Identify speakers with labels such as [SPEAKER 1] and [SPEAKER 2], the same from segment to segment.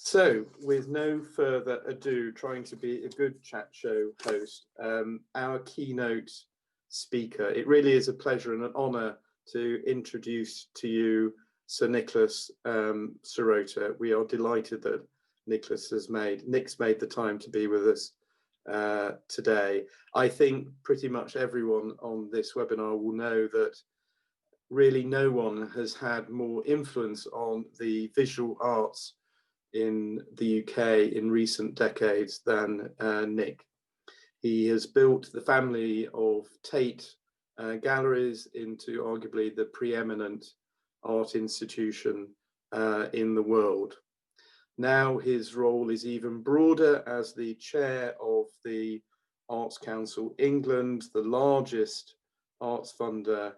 [SPEAKER 1] So, with no further ado, trying to be a good chat show host, our keynote speaker, it really is a pleasure and an honour to introduce to you Sir Nicholas Serota. We are delighted that Nick's made the time to be with us today. I think pretty much everyone on this webinar will know that really no one has had more influence on the visual arts in the UK in recent decades than Nick. He has built the family of Tate galleries into arguably the preeminent art institution in the world. Now his role is even broader as the chair of the Arts Council England, the largest arts funder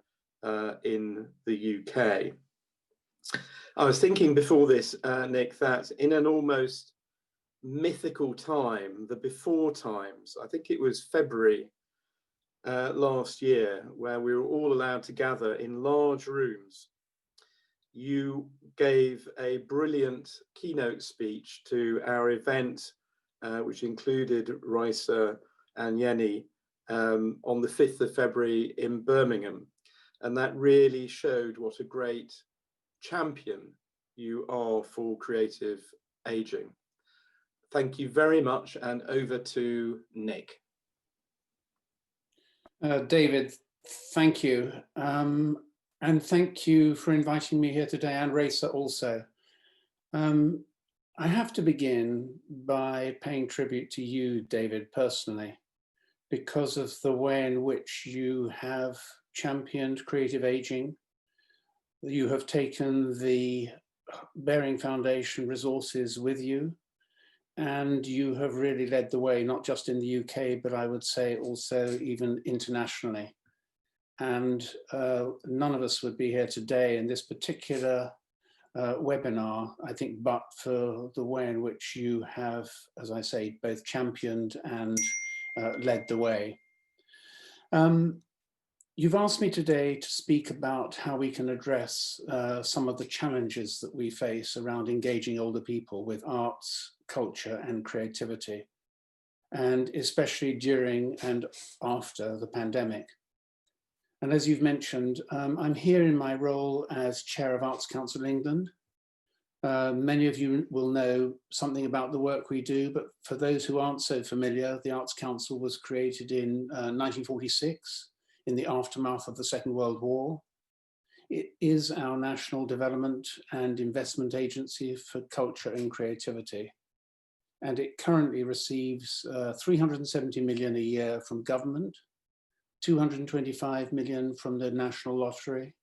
[SPEAKER 1] in the UK. I was thinking before this, Nick, that in an almost mythical time, the before times, I think it was February last year, where we were all allowed to gather in large rooms, you gave a brilliant keynote speech to our event, which included Raisa and Yenny, on the 5th of February in Birmingham. And that really showed what a great champion you are for creative aging. Thank you very much, and over to Nick.
[SPEAKER 2] David, thank you. And thank you for inviting me here today, and Raisa also. I have to begin by paying tribute to you, David, personally, because of the way in which you have championed creative aging. You have taken the Bearing Foundation resources with you, and you have really led the way, not just in the UK, but I would say also even internationally. And none of us would be here today in this particular webinar, I think, but for the way in which you have, as I say, both championed and led the way. You've asked me today to speak about how we can address some of the challenges that we face around engaging older people with arts, culture, and creativity, and especially during and after the pandemic. And as you've mentioned, I'm here in my role as Chair of Arts Council England. Many of you will know something about the work we do, but for those who aren't so familiar, the Arts Council was created in 1946. In the aftermath of the Second World War. It is our national development and investment agency for culture and creativity. And it currently receives 370 million a year from government, 225 million from the National Lottery,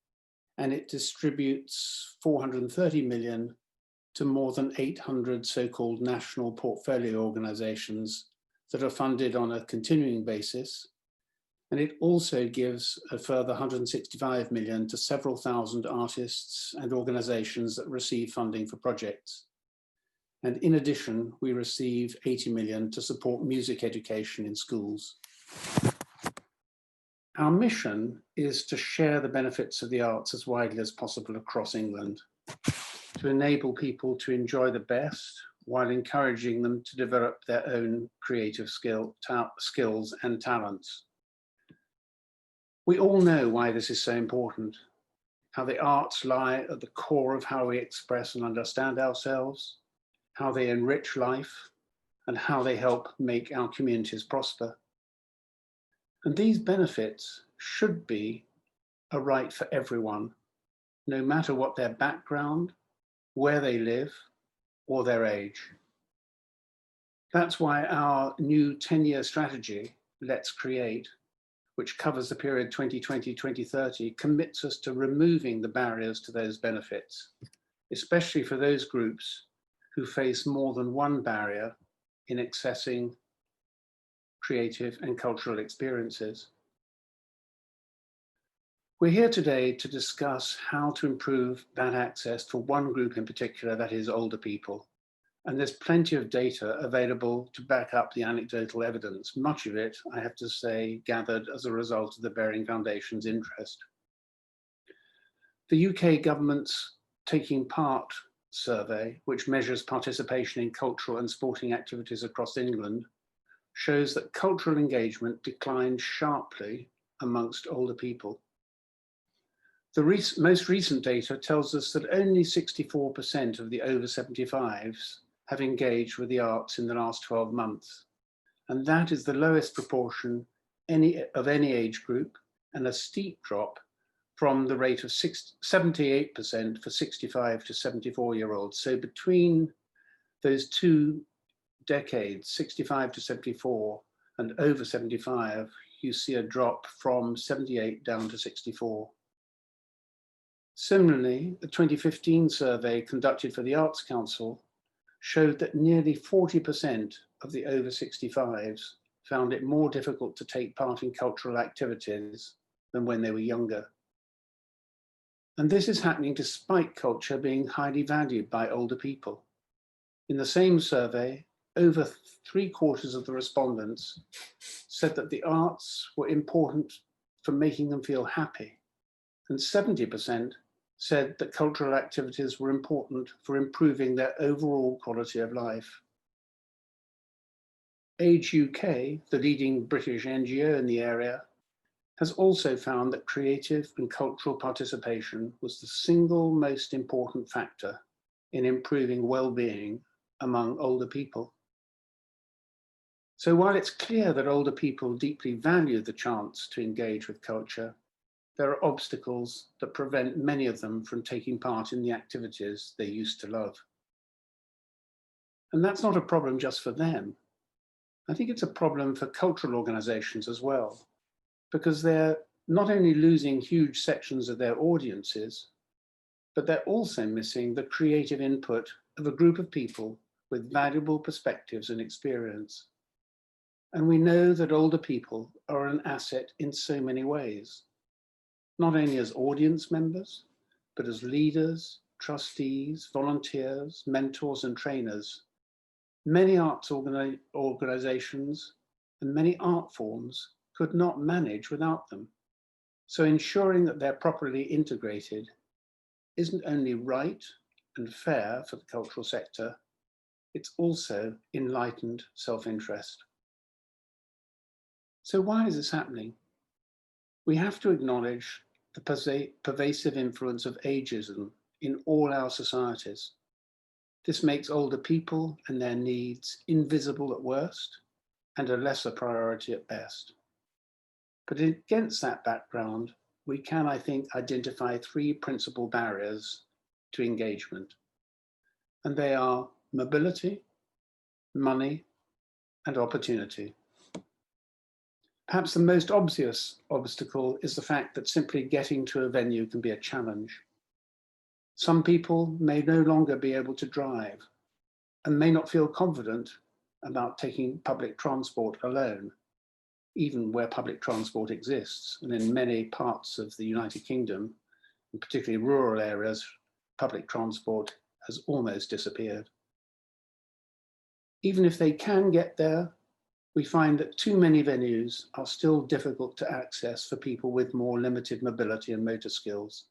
[SPEAKER 2] and it distributes 430 million to more than 800 so-called national portfolio organizations that are funded on a continuing basis. And it also gives a further 165 million to several thousand artists and organizations that receive funding for projects. And in addition, we receive 80 million to support music education in schools. Our mission is to share the benefits of the arts as widely as possible across England, to enable people to enjoy the best while encouraging them to develop their own creative skills and talents. We all know why this is so important, how the arts lie at the core of how we express and understand ourselves, how they enrich life, and how they help make our communities prosper. And these benefits should be a right for everyone, no matter what their background, where they live, or their age. That's why our new 10-year strategy, Let's Create, which covers the period 2020-2030, commits us to removing the barriers to those benefits, especially for those groups who face more than one barrier in accessing creative and cultural experiences. We're here today to discuss how to improve that access for one group in particular, that is older people. And there's plenty of data available to back up the anecdotal evidence, much of it, I have to say, gathered as a result of the Bearing Foundation's interest. The UK government's taking part survey, which measures participation in cultural and sporting activities across England, shows that cultural engagement declined sharply amongst older people. The most recent data tells us that only 64% of the over 75s have engaged with the arts in the last 12 months. And that is the lowest proportion of any age group, and a steep drop from the rate of 78% for 65 to 74-year-olds. So between those two decades, 65 to 74 and over 75, you see a drop from 78 down to 64. Similarly, the 2015 survey conducted for the Arts Council showed that nearly 40% of the over 65s found it more difficult to take part in cultural activities than when they were younger. And this is happening despite culture being highly valued by older people. In the same survey, over 3/4 of the respondents said that the arts were important for making them feel happy, and 70% said that cultural activities were important for improving their overall quality of life. Age UK, the leading British NGO in the area, has also found that creative and cultural participation was the single most important factor in improving well-being among older people. So while it's clear that older people deeply value the chance to engage with culture, there are obstacles that prevent many of them from taking part in the activities they used to love. And that's not a problem just for them. I think it's a problem for cultural organizations as well, because they're not only losing huge sections of their audiences, but they're also missing the creative input of a group of people with valuable perspectives and experience. And we know that older people are an asset in so many ways, not only as audience members, but as leaders, trustees, volunteers, mentors, and trainers. Many arts organizations and many art forms could not manage without them. So ensuring that they're properly integrated isn't only right and fair for the cultural sector, it's also enlightened self-interest. So why is this happening? We have to acknowledge the pervasive influence of ageism in all our societies. This makes older people and their needs invisible at worst and a lesser priority at best. But against that background, we can, I think, identify 3 principal barriers to engagement. And they are mobility, money, and opportunity. Perhaps the most obvious obstacle is the fact that simply getting to a venue can be a challenge. Some people may no longer be able to drive and may not feel confident about taking public transport alone, even where public transport exists. And in many parts of the United Kingdom, and particularly rural areas, public transport has almost disappeared. Even if they can get there, we find that too many venues are still difficult to access for people with more limited mobility and motor skills.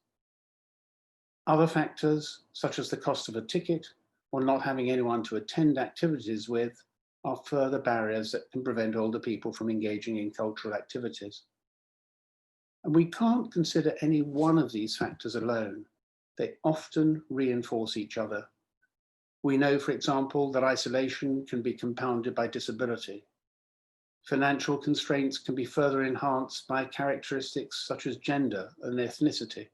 [SPEAKER 2] Other factors, such as the cost of a ticket or not having anyone to attend activities with, are further barriers that can prevent older people from engaging in cultural activities. And we can't consider any one of these factors alone. They often reinforce each other. We know, for example, that isolation can be compounded by disability. Financial constraints can be further enhanced by characteristics such as gender and ethnicity.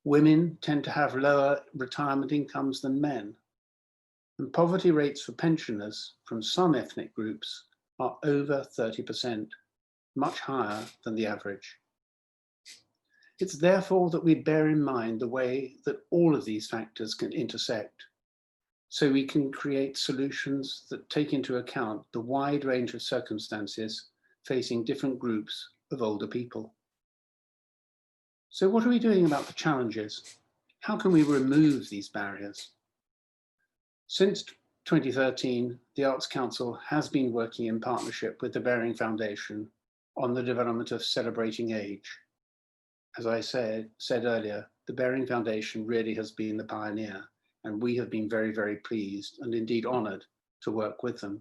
[SPEAKER 2] Women tend to have lower retirement incomes than men, and poverty rates for pensioners from some ethnic groups are over 30%, much higher than the average. It's therefore that we bear in mind the way that all of these factors can intersect, so we can create solutions that take into account the wide range of circumstances facing different groups of older people. So what are we doing about the challenges? How can we remove these barriers? Since 2013, the Arts Council has been working in partnership with the Baring Foundation on the development of Celebrating Age. As I said earlier, the Baring Foundation really has been the pioneer, and we have been very, very pleased and indeed honoured to work with them.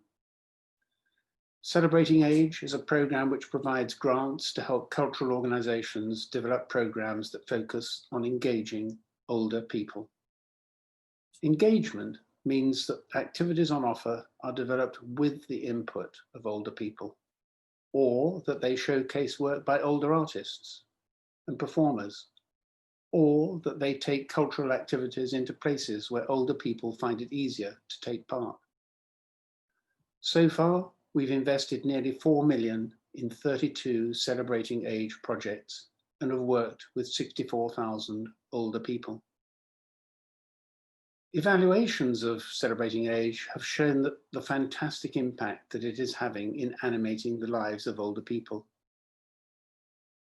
[SPEAKER 2] Celebrating Age is a programme which provides grants to help cultural organisations develop programmes that focus on engaging older people. Engagement means that activities on offer are developed with the input of older people, or that they showcase work by older artists and performers, or that they take cultural activities into places where older people find it easier to take part. So far, we've invested nearly 4 million in 32 Celebrating Age projects and have worked with 64,000 older people. Evaluations of Celebrating Age have shown that the fantastic impact that it is having in animating the lives of older people.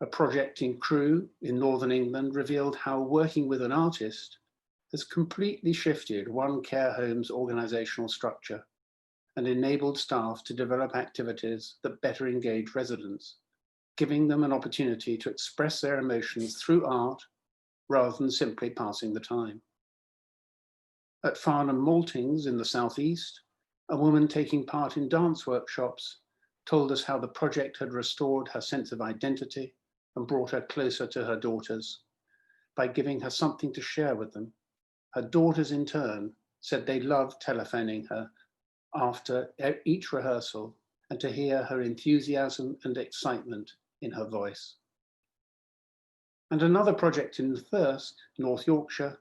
[SPEAKER 2] A project in Crewe in Northern England revealed how working with an artist has completely shifted one care home's organisational structure and enabled staff to develop activities that better engage residents, giving them an opportunity to express their emotions through art rather than simply passing the time. At Farnham Maltings in the southeast, a woman taking part in dance workshops told us how the project had restored her sense of identity and brought her closer to her daughters by giving her something to share with them. Her daughters in turn said they loved telephoning her after each rehearsal and to hear her enthusiasm and excitement in her voice. And another project in Thirsk, North Yorkshire,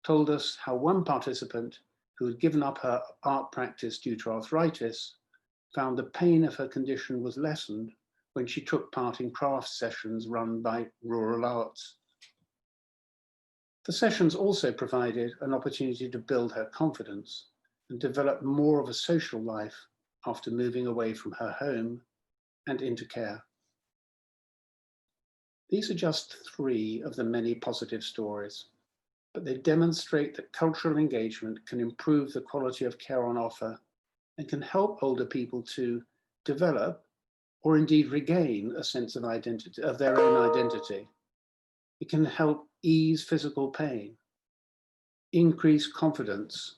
[SPEAKER 2] told us how one participant who had given up her art practice due to arthritis found the pain of her condition was lessened when she took part in craft sessions run by Rural Arts. The sessions also provided an opportunity to build her confidence and develop more of a social life after moving away from her home and into care. These are just 3 of the many positive stories, but they demonstrate that cultural engagement can improve the quality of care on offer and can help older people to develop or indeed regain a sense of identity, of their own identity. It can help ease physical pain, increase confidence,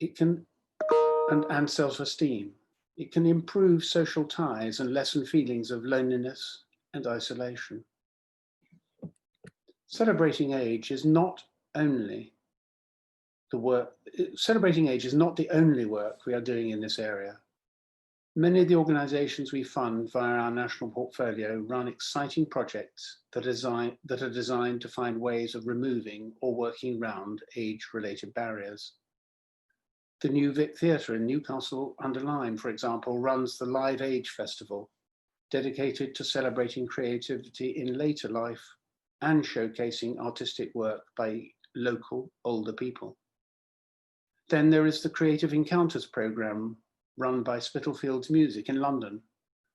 [SPEAKER 2] it can, and self-esteem. It can improve social ties and lessen feelings of loneliness and isolation. Celebrating Age is not only the work, Celebrating Age is not the only work we are doing in this area. Many of the organisations we fund via our national portfolio run exciting projects that are designed to find ways of removing or working around age-related barriers. The New Vic Theatre in Newcastle-under-Lyme, for example, runs the Live Age Festival, dedicated to celebrating creativity in later life and showcasing artistic work by local older people. Then there is the Creative Encounters programme run by Spitalfields Music in London,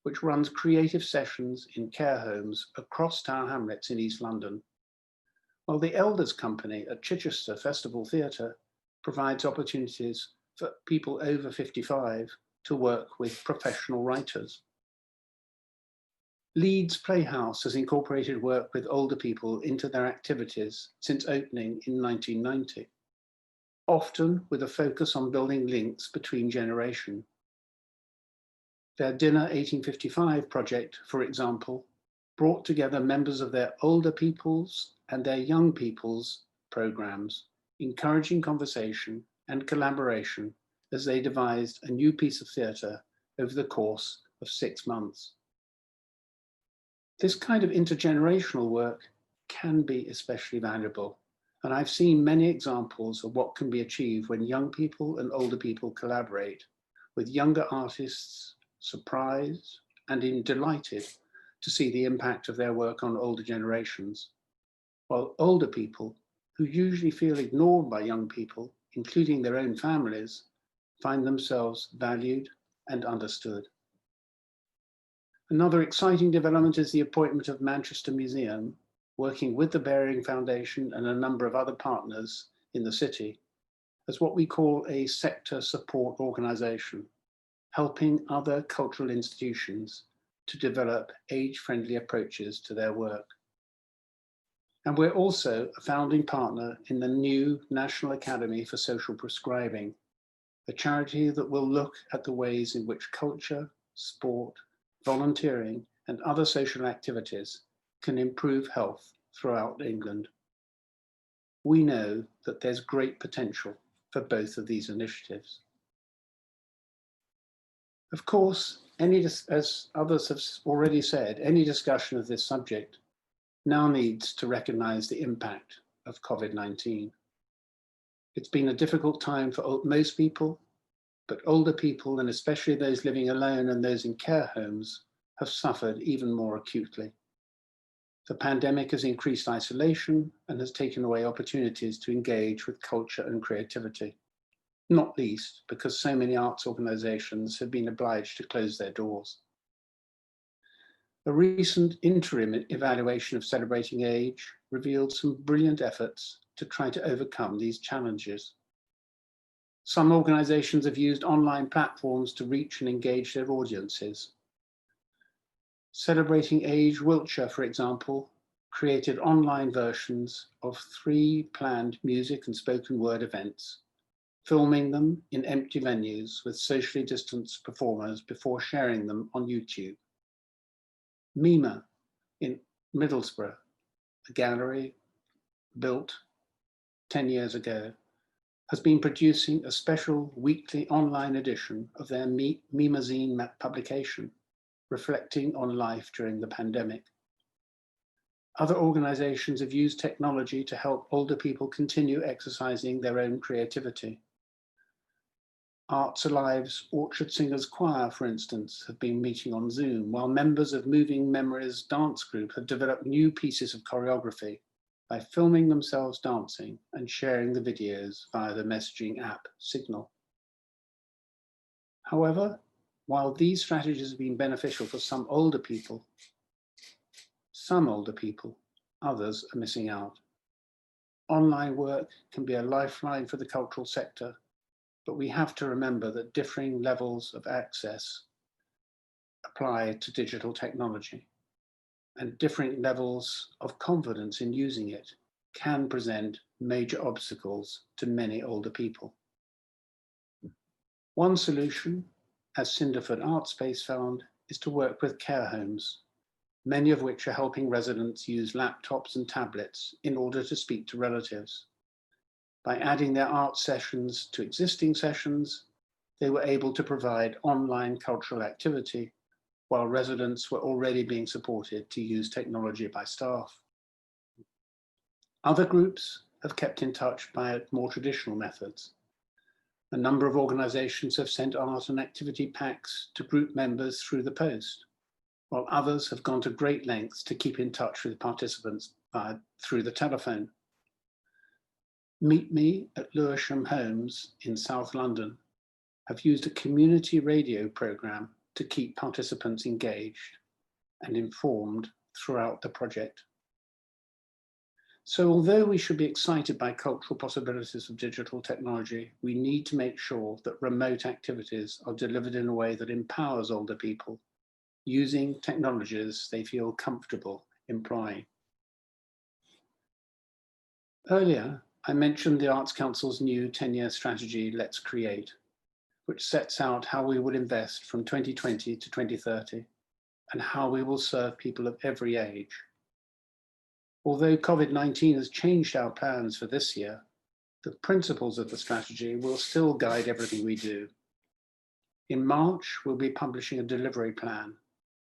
[SPEAKER 2] which runs creative sessions in care homes across Tower Hamlets in East London, while the Elders Company at Chichester Festival Theatre provides opportunities for people over 55 to work with professional writers. Leeds Playhouse has incorporated work with older people into their activities since opening in 1990, often with a focus on building links between generations. Their Dinner 1855 project, for example, brought together members of their older people's and their young people's programs, encouraging conversation and collaboration as they devised a new piece of theatre over the course of 6 months. This kind of intergenerational work can be especially valuable, and I've seen many examples of what can be achieved when young people and older people collaborate, with younger artists surprised and delighted to see the impact of their work on older generations, while older people, who usually feel ignored by young people, including their own families, find themselves valued and understood. Another exciting development is the appointment of Manchester Museum, working with the Bearing Foundation and a number of other partners in the city, as what we call a sector support organisation, helping other cultural institutions to develop age-friendly approaches to their work. And we're also a founding partner in the new National Academy for Social Prescribing, a charity that will look at the ways in which culture, sport, volunteering, and other social activities can improve health throughout England. We know that there's great potential for both of these initiatives. Of course, as others have already said, any discussion of this subject now needs to recognize the impact of COVID-19. It's been a difficult time for most people, but older people, and especially those living alone and those in care homes, have suffered even more acutely. The pandemic has increased isolation and has taken away opportunities to engage with culture and creativity, not least because so many arts organizations have been obliged to close their doors. A recent interim evaluation of Celebrating Age revealed some brilliant efforts to try to overcome these challenges. Some organizations have used online platforms to reach and engage their audiences. Celebrating Age Wiltshire, for example, created online versions of 3 planned music and spoken word events, filming them in empty venues with socially distanced performers before sharing them on YouTube. Mima in Middlesbrough, a gallery built 10 years ago, has been producing a special weekly online edition of their Mimazine publication, reflecting on life during the pandemic. Other organizations have used technology to help older people continue exercising their own creativity. Arts Alive's Orchard Singers Choir, for instance, have been meeting on Zoom, while members of Moving Memories dance group have developed new pieces of choreography by filming themselves dancing and sharing the videos via the messaging app Signal. However, while these strategies have been beneficial for some older people, others are missing out. Online work can be a lifeline for the cultural sector, but we have to remember that differing levels of access apply to digital technology, and different levels of confidence in using it can present major obstacles to many older people. One solution, as Cinderford Art Space found, is to work with care homes, many of which are helping residents use laptops and tablets in order to speak to relatives. By adding their art sessions to existing sessions, they were able to provide online cultural activity while residents were already being supported to use technology by staff. Other groups have kept in touch by more traditional methods. A number of organizations have sent art and activity packs to group members through the post, while others have gone to great lengths to keep in touch with participants through the telephone. Meet Me at Lewisham Homes in South London have used a community radio program to keep participants engaged and informed throughout the project. So although we should be excited by cultural possibilities of digital technology, we need to make sure that remote activities are delivered in a way that empowers older people using technologies they feel comfortable employing. Earlier, I mentioned the Arts Council's new 10-year strategy, Let's Create, which sets out how we will invest from 2020 to 2030 and how we will serve people of every age. Although COVID-19 has changed our plans for this year, the principles of the strategy will still guide everything we do. In March, we'll be publishing a delivery plan,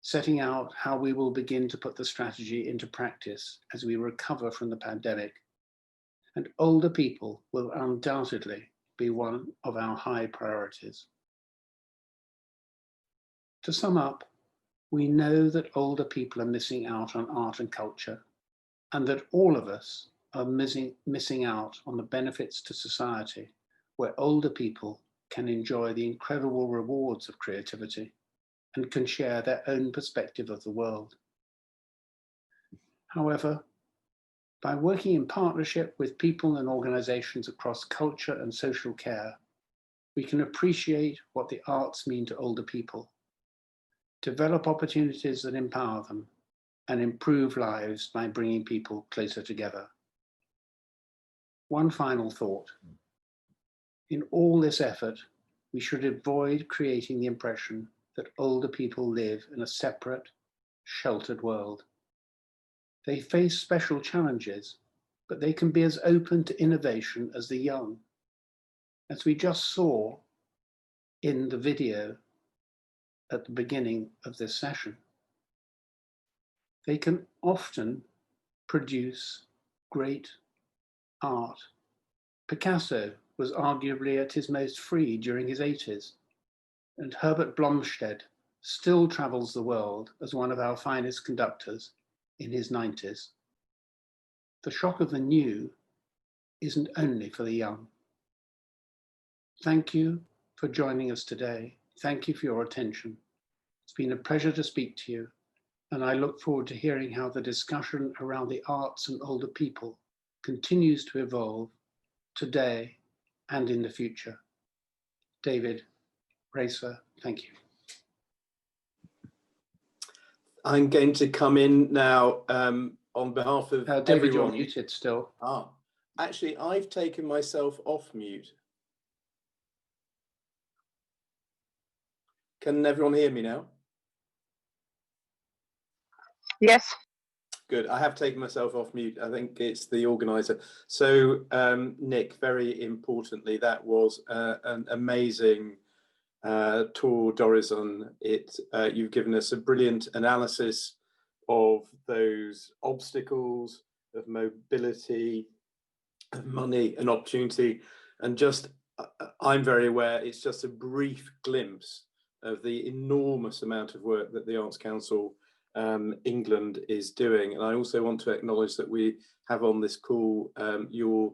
[SPEAKER 2] setting out how we will begin to put the strategy into practice as we recover from the pandemic. And older people will undoubtedly be one of our high priorities. To sum up, we know that older people are missing out on art and culture, and that all of us are missing out on the benefits to society where older people can enjoy the incredible rewards of creativity and can share their own perspective of the world. However, by working in partnership with people and organizations across culture and social care, we can appreciate what the arts mean to older people, develop opportunities that empower them, and improve lives by bringing people closer together. One final thought. In all this effort, we should avoid creating the impression that older people live in a separate, sheltered world. They face special challenges, but they can be as open to innovation as the young. As we just saw in the video at the beginning of this session, they can often produce great art. Picasso was arguably at his most free during his 80s, and Herbert Blomstedt still travels the world as one of our finest conductors in his 90s. The shock of the new isn't only for the young. Thank you for joining us today. Thank you for your attention. It's been a pleasure to speak to you, and I look forward to hearing how the discussion around the arts and older people continues to evolve today and in the future. David, Racer, thank you.
[SPEAKER 1] I'm going to come in now on behalf of
[SPEAKER 2] David,
[SPEAKER 1] everyone.
[SPEAKER 2] you're muted still.
[SPEAKER 1] Actually, I've taken myself off mute. Can everyone hear me now?
[SPEAKER 3] Yes.
[SPEAKER 1] Good. I have taken myself off mute. I think it's the organizer. So, Nick, very importantly, that was an amazing tour d'horizon. You've given us a brilliant analysis of those obstacles, of mobility, of money and opportunity, and just I'm very aware it's just a brief glimpse of the enormous amount of work that the Arts Council England is doing. And I also want to acknowledge that we have on this call your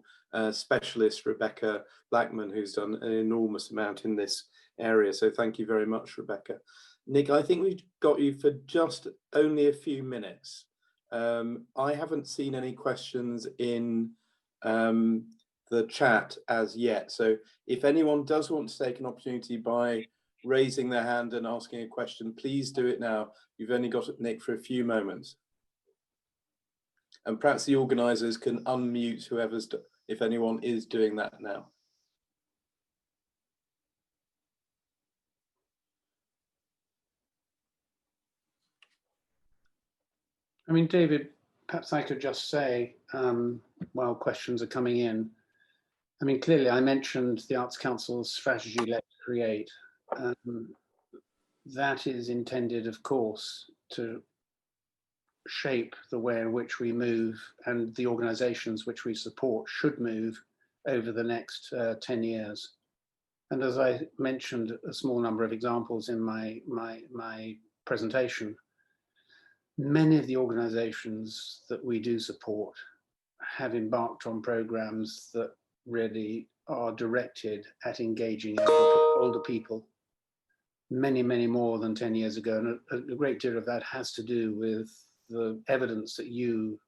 [SPEAKER 1] specialist, Rebecca Blackman, who's done an enormous amount in this area. So thank you very much, Rebecca. Nick, I think we've got you for just only a few minutes. I haven't seen any questions in the chat as yet. So if anyone does want to take an opportunity by raising their hand and asking a question, please do it now. You've only got Nick for a few moments. And perhaps the organisers can unmute whoever's, if anyone is doing that now.
[SPEAKER 2] I mean, David, perhaps I could just say, while questions are coming in, I mean, clearly I mentioned the Arts Council's strategy, Let's Create. That is intended, of course, to shape the way in which we move and the organisations which we support should move over the next 10 years. And as I mentioned a small number of examples in my presentation, many of the organisations that we do support have embarked on programmes that really are directed at engaging older people. Many more than 10 years ago. And a great deal of that has to do with the evidence that you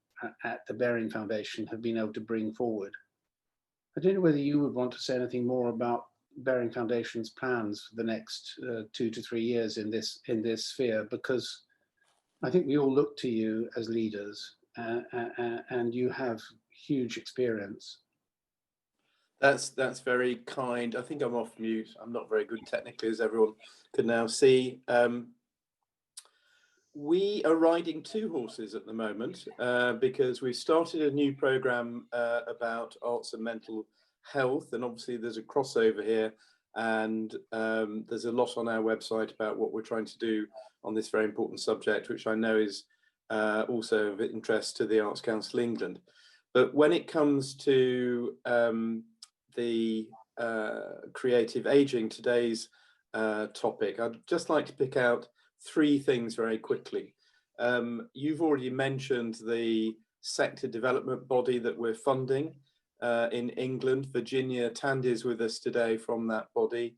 [SPEAKER 2] at the Bearing Foundation have been able to bring forward. I don't know whether you would want to say anything more about Bearing Foundation's plans for the next 2 to 3 years in this sphere, because I think we all look to you as leaders and you have huge experience.
[SPEAKER 1] That's very kind. I think I'm off mute. I'm not very good technically, as everyone can now see. We are riding two horses at the moment because we've started a new programme about arts and mental health, and obviously there's a crossover here, and there's a lot on our website about what we're trying to do on this very important subject, which I know is also of interest to the Arts Council England. But when it comes to the creative ageing, today's topic, I'd just like to pick out 3 things very quickly. You've already mentioned the sector development body that we're funding in England. Virginia Tandy is with us today from that body.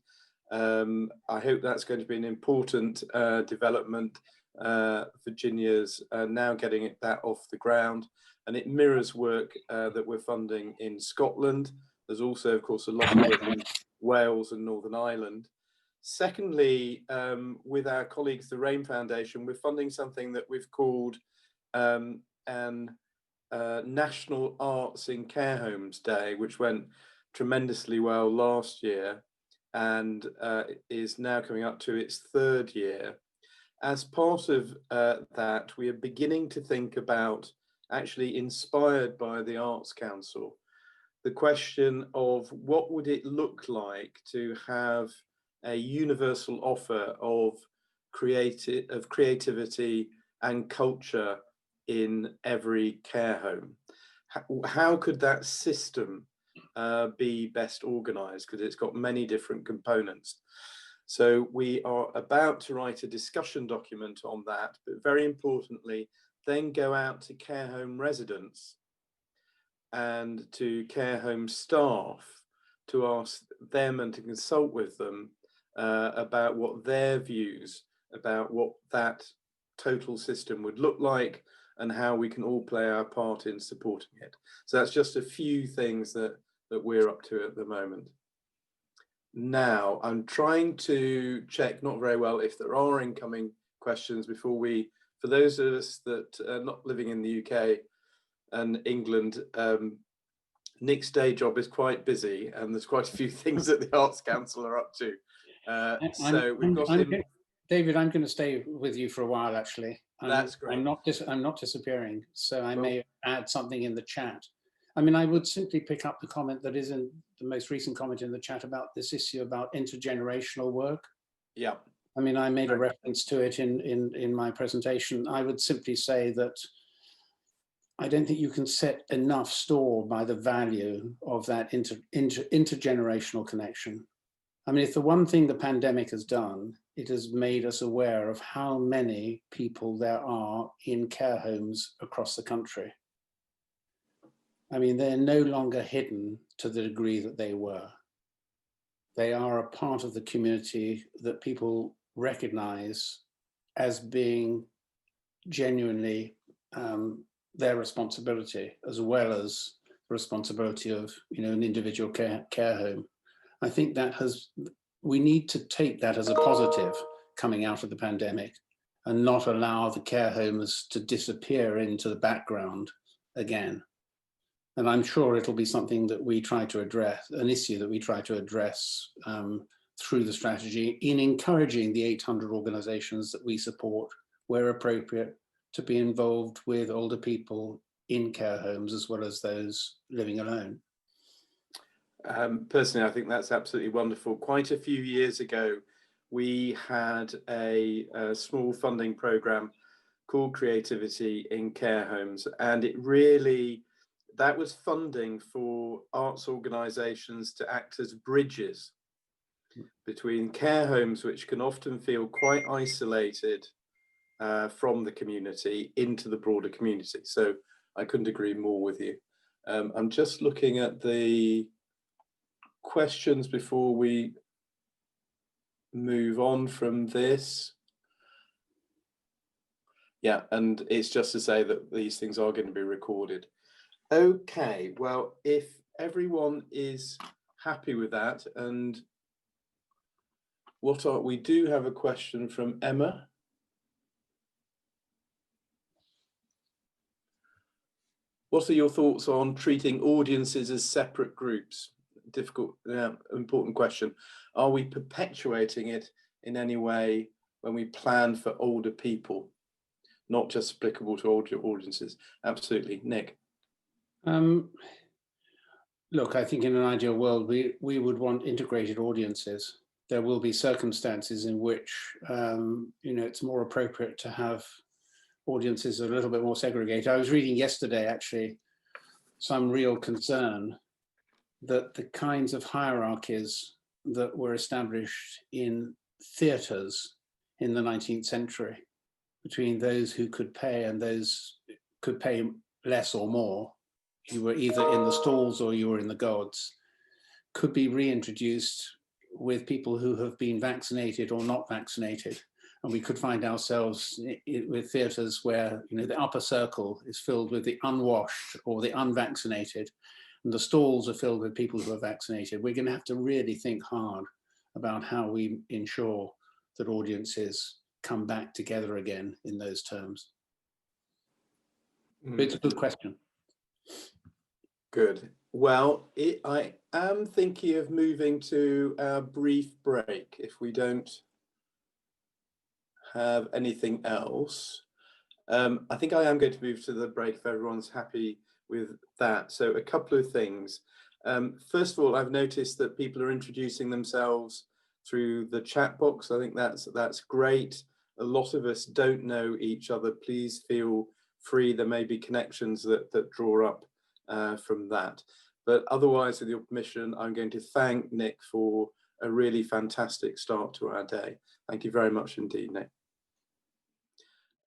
[SPEAKER 1] I hope that's going to be an important development. Virginia's now getting that off the ground, and it mirrors work that we're funding in Scotland. There's also, of course, a lot of work in Wales and Northern Ireland. Secondly, with our colleagues, the RAIN Foundation, we're funding something that we've called and National Arts in Care Homes Day, which went tremendously well last year and is now coming up to its third year. As part of that, we are beginning to think about, actually inspired by the Arts Council, the question of what would it look like to have a universal offer of creativity and culture in every care home. How could that system be best organized? Because it's got many different components. So we are about to write a discussion document on that, but very importantly, then go out to care home residents and to care home staff to ask them and to consult with them about what their views about what that total system would look like and how we can all play our part in supporting it. So that's just a few things that we're up to at the moment. Now, I'm trying to check, not very well, if there are incoming questions before we, for those of us that are not living in the UK and England, Nick's day job is quite busy and there's quite a few things that the Arts Council are up to. So we've got him.
[SPEAKER 2] David, I'm going to stay with you for a while, actually.
[SPEAKER 1] That's great.
[SPEAKER 2] I'm not disappearing, so I may add something in the chat. I mean, I would simply pick up the comment that is in the most recent comment in the chat about this issue about intergenerational work.
[SPEAKER 1] Yeah.
[SPEAKER 2] I mean, I made a reference to it in my presentation. I would simply say that I don't think you can set enough store by the value of that intergenerational connection. I mean, if the one thing the pandemic has done, it has made us aware of how many people there are in care homes across the country. I mean, they're no longer hidden to the degree that they were. They are a part of the community that people recognize as being genuinely their responsibility, as well as the responsibility of, you know, an individual care home. I think that we need to take that as a positive coming out of the pandemic and not allow the care homes to disappear into the background again. And I'm sure it'll be something that we try to address, an issue that we try to address through the strategy in encouraging the 800 organizations that we support, where appropriate, to be involved with older people in care homes as well as those living alone.
[SPEAKER 1] Personally, I think that's absolutely wonderful. Quite a few years ago, we had a small funding program called Creativity in Care Homes, and it really, that was funding for arts organisations to act as bridges between care homes, which can often feel quite isolated from the community, into the broader community. So I couldn't agree more with you. I'm just looking at the questions before we move on from this. Yeah, and it's just to say that these things are going to be recorded. Okay, well, if everyone is happy with that, and we do have a question from Emma. What are your thoughts on treating audiences as separate groups? Difficult, important question. Are we perpetuating it in any way when we plan for older people, not just applicable to older audiences? Absolutely. Nick?
[SPEAKER 2] Look, I think in an ideal world, we would want integrated audiences. There will be circumstances in which, you know, it's more appropriate to have audiences a little bit more segregated. I was reading yesterday, actually, some real concern that the kinds of hierarchies that were established in theatres in the 19th century between those who could pay and those could pay less or more, you were either in the stalls or you were in the gods, could be reintroduced with people who have been vaccinated or not vaccinated. And we could find ourselves with theatres where, you know, the upper circle is filled with the unwashed or the unvaccinated, and the stalls are filled with people who are vaccinated. We're going to have to really think hard about how we ensure that audiences come back together again in those terms. But it's a good question.
[SPEAKER 1] Good. Well, I am thinking of moving to a brief break if we don't have anything else. I think I am going to move to the break if everyone's happy with that. So a couple of things. First of all, I've noticed that people are introducing themselves through the chat box. I think that's great. A lot of us don't know each other. Please feel free. There may be connections that draw up from that. But otherwise, with your permission, I'm going to thank Nick for a really fantastic start to our day. Thank you very much indeed, Nick.